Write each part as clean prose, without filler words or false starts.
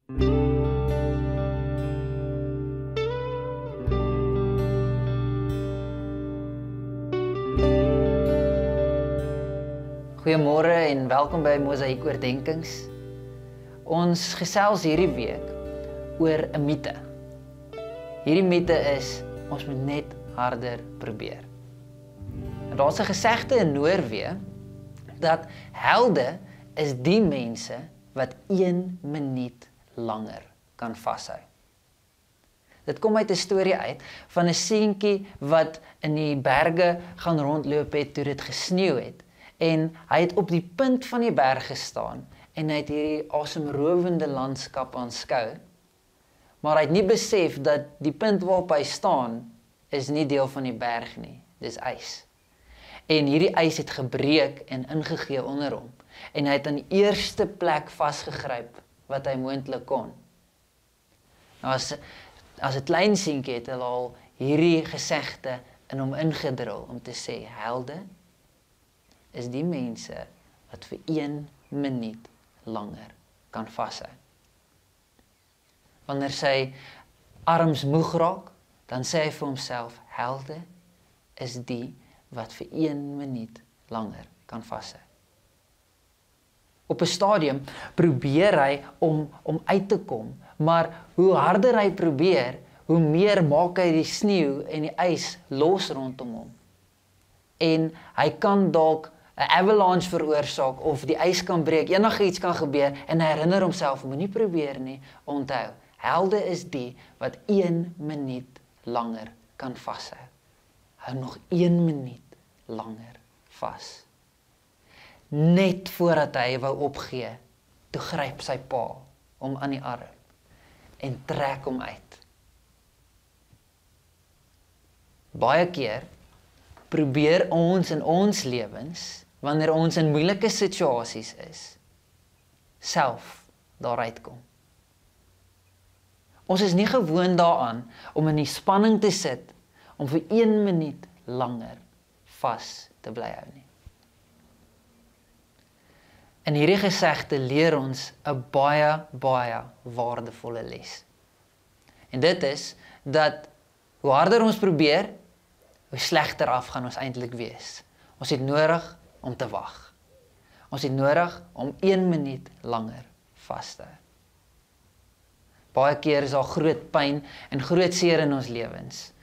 Goeiemôre en welkom by Mosaïek Oordenkings. Ons gesels hierdie week oor 'n mite. Hierdie mite is, ons moet net harder probeer. En daar's 'n gesegde in Noorwe, dat helde is die mense wat 1 minuut langer kan vashou. Dit kom uit 'n storie uit van 'n seentjie wat in die berge gaan rondloop het toe dit gesneeu het. En hy het op die punt van die berg gestaan en hy het hierdie asemrowende landskap aanskou. Maar hy het nie besef dat die punt waarop hy staan is nie deel van die berg nie, dis ys. En hierdie ys het gebreek en ingegee onder hom. En hy het aan die eerste plek vasgegryp wat hy moontlik kon. Nou as 'n klein seentjie het hulle al hierdie gesegde in hom ingedrul om te sê, helde is die mense wat vir 1 minuut langer kan vashou. Wanneer sy arms moeg raak, dan sê hy vir homself, helde is die wat vir 1 minuut langer kan vashou. Op 'n stadium probeer hy om uit te kom, maar hoe harder hy probeer, hoe meer maak hy die sneeu en die ys los rondom hom. En hy kan dalk 'n avalanche veroorsaak of die ys kan breek, enigiets kan gebeur en hy herinner homself, moenie probeer nie, onthou, helde is die wat 1 minuut langer kan vashou. Hou nog 1 minuut langer vas. Net voordat hy wou opgee, toe gryp sy pa hom aan die arm en trek hom uit. Baie keer probeer ons in ons lewens, wanneer ons in moeilike situasies is, self daaruit kom. Ons is nie gewoon daaraan om in die spanning te sit om vir 1 minuut langer vas te bly hou nie. In hierdie gesegde leer ons 'n baie waardevolle les. En dit is dat hoe harder ons probeer, hoe slegter af gaan ons eintlik wees. Ons het nodig om te wag. Ons het nodig om 1 minuut langer vas te hou. Baie keer is daar groot pyn en groot seer in ons lewens.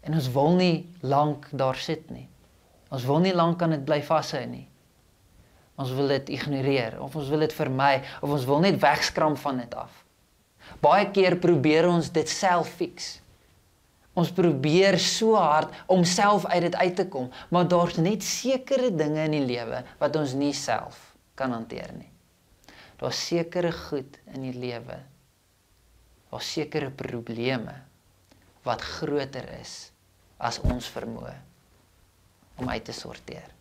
En ons wil nie lank daar sit nie. Ons wil nie lank aan dit bly vashou nie. Ons wil dit ignoreer, of ons wil dit vermy, of ons wil net wegskram van dit af. Baie keer probeer ons dit self fix. Ons probeer so hard om self uit dit uit te kom, maar daar's net sekere dinge in die lewe wat ons nie self kan hanteer nie. Daar's sekere goed in die lewe, daar's sekere probleme wat groter is as ons vermoë om uit te sorteer.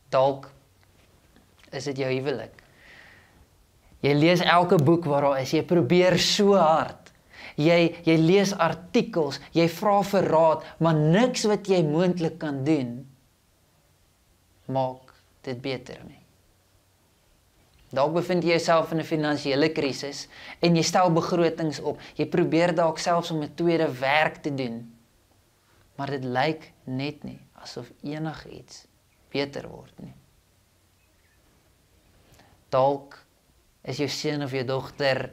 Dalk is dit jou huwelik. Jy lees elke boek waar daar is, jy probeer so hard. Jy lees artikels, jy vra vir raad, maar niks wat jy moontlik kan doen, maak dit beter nie. Dalk bevind jy jouself in 'n finansiële krisis, en jy stel begrotings op, jy probeer dalk selfs om 'n tweede werk te doen, maar dit lyk net nie, asof enigiets beter word nie. Dalk is jou seun of jou dogter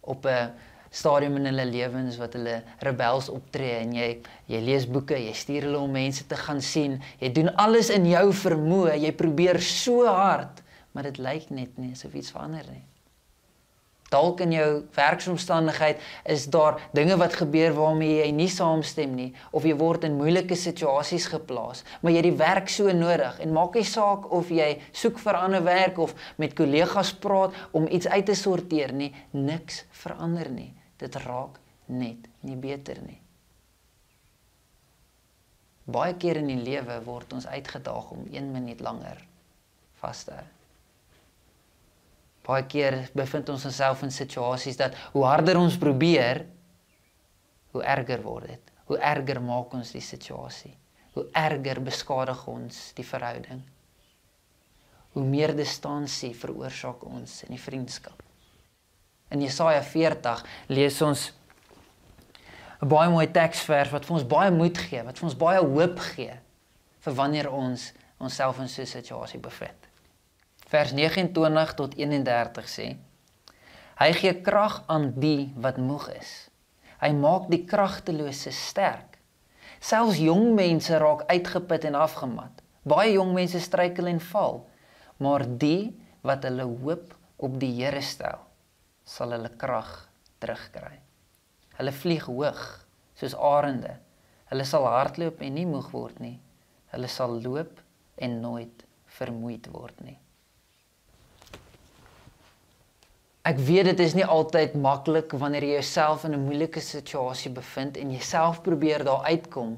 op 'n stadium in hulle lewens wat hulle rebels optree en jy lees boeke, jy stuur hulle om mense te gaan sien, jy doen alles in jou vermoë, jy probeer so hard, maar dit lyk net nie asof iets verander nie. Dalk in jou werksomstandigheid is daar dinge wat gebeur waarmee jy nie saamstem nie, of jy word in moeilike situasies geplaas, maar jy het die werk so nodig, en maak nie saak of jy soek vir ander werk, of met kollegas praat om iets uit te sorteer nie, niks verander nie. Dit raak net nie beter nie. Baie keer in die lewe word ons uitgedaag om 1 minuut langer vas te hou. Baie keer bevind ons onsself in situasies dat hoe harder ons probeer, hoe erger word dit. Hoe erger maak ons die situasie. Hoe erger beskadig ons die verhouding. hoe meer distansie veroorsaak ons in die vriendskap. In Jesaja 40 lees ons 'n baie mooi teksvers wat vir ons baie moed gee, wat vir ons baie hoop gee vir wanneer ons onsself in so 'n situasie bevind. Vers 29 tot 31 sê: Hy gee krag aan die wat moeg is. Hy maak die kragtelose sterk. Selfs jong mense raak uitgeput en afgemat. Baie jong mense struikel en val, maar die wat hulle hoop op die Here stel, sal hulle krag terugkry. Hulle vlieg hoog, soos arende. Hulle sal hardloop en nie moeg word nie. Hulle sal loop en nooit vermoeid word nie. Ek weet dit is nie altyd maklik wanneer jy jouself in 'n moeilike situasie bevind en jouself probeer daar uitkom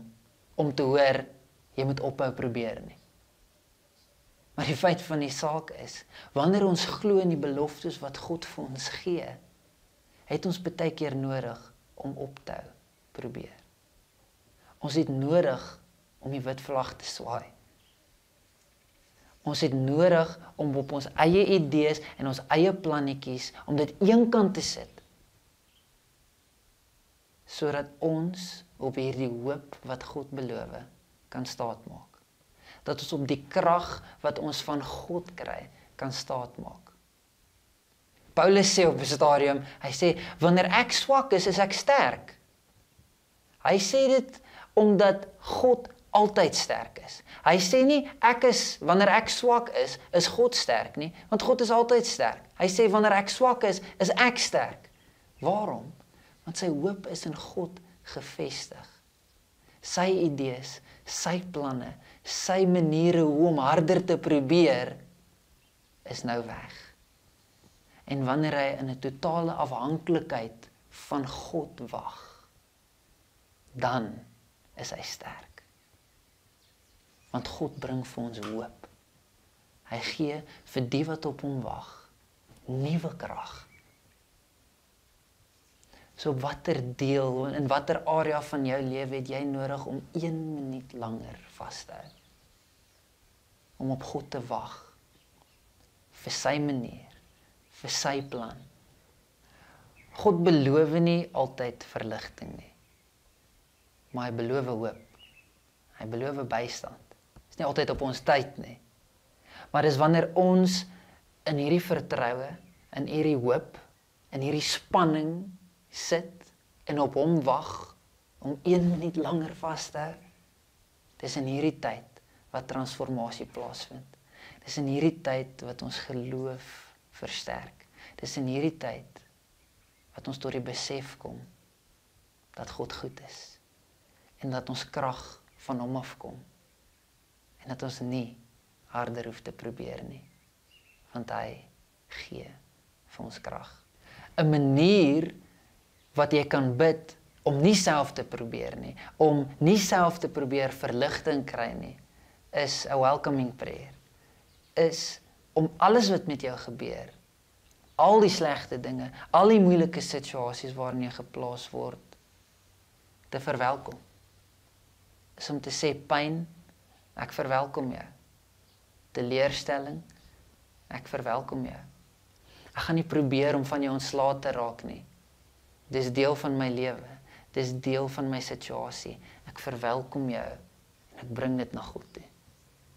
om te hoor jy moet ophou probeer nie. Maar die feit van die saak is, wanneer ons glo in die beloftes wat God vir ons gee, het ons baie keer nodig om op te hou probeer. Ons het nodig om die wit vlag te swaai. Ons het nodig om op ons eie idees en ons eie plannetjies, om dit eenkant te sit, sodat ons op hierdie hoop wat God beloof kan staatmaak. Dat ons op die krag wat ons van God kry, kan staatmaak. Paulus sê op 'n stadium, hy sê, wanneer ek swak is ek sterk. Hy sê dit omdat God altyd sterk is. Hy sê nie, wanneer ek swak is God sterk nie, want God is altyd sterk. Hy sê, wanneer ek swak is ek sterk. Waarom? Want sy hoop is in God gevestig. Sy idees, sy planne, sy maniere hoe om harder te probeer, is nou weg. En wanneer hy in 'n totale afhanklikheid van God wag, dan is hy sterk. Want God bring vir ons hoop. Hy gee vir die wat op hom wag, nuwe krag. So watter deel, in watter area van jou lewe het jy nodig om 1 minuut langer vas te hou? Om op God te wag, vir sy manier, vir sy plan. God beloof nie altyd verligting nie, maar hy beloof hoop. Hy beloof bystand. Dit is nie altyd op ons tyd nie, maar dis wanneer ons in hierdie vertroue, in hierdie hoop, in hierdie spanning sit en op hom wag om 1 minuut langer vas te hou. Dis in hierdie tyd wat transformasie plaasvind. Dis in hierdie tyd wat ons geloof versterk. Dis in hierdie tyd wat ons tot die besef kom dat God goed is en dat ons krag van hom afkom en dat ons nie harder hoef te probeer nie, want hy gee vir ons krag. 'n Manier wat jy kan bid om nie self te probeer nie, om nie self te probeer verligting kry nie, is 'n welcoming prayer. Is om alles wat met jou gebeur, al die slegte dinge, al die moeilike situasies waarin jy geplaas word, te verwelkom. Is om te sê, pyn, ek verwelkom jou. Teleurstelling, ek verwelkom jou. Ek gaan nie probeer om van jou ontslae te raak nie. Dis deel van my lewe. Dis deel van my situasie. Ek verwelkom jou en ek bring dit na God toe.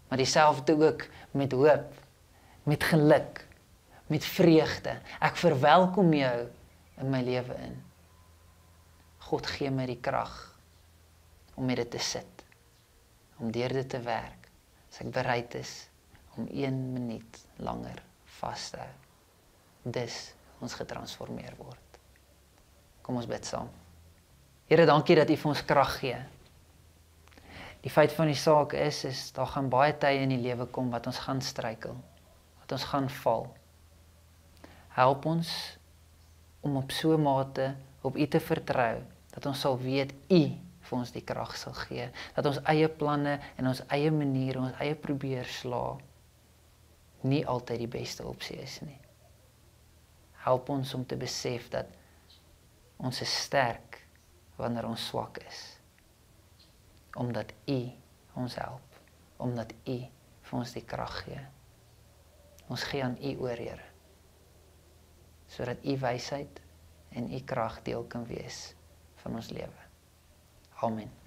Maar dieselfde ook met hoop, met geluk, met vreugde. Ek verwelkom jou in my lewe in. God gee my die krag om met dit te sit, om deur dit te werk, as ek bereid is om 1 minuut langer vas te hou. Dis ons getransformeer word. Kom ons bid saam. Here, dankie dat U vir ons krag gee. Die feit van die saak is daar gaan baie tye in die lewe kom wat ons gaan struikel, wat ons gaan val. Help ons om op so 'n mate op U te vertrou, dat ons sal weet U vir ons die krag sal gee, dat ons eie planne en ons eie maniere, ons eie probeer sla, nie altyd die beste opsie is nie. Help ons om te besef dat ons is sterk wanneer ons swak is, omdat U ons help, omdat U vir ons die krag gee. Ons gee aan U oor, Here, sodat U wysheid en U krag deel kan wees van ons lewe. Amen.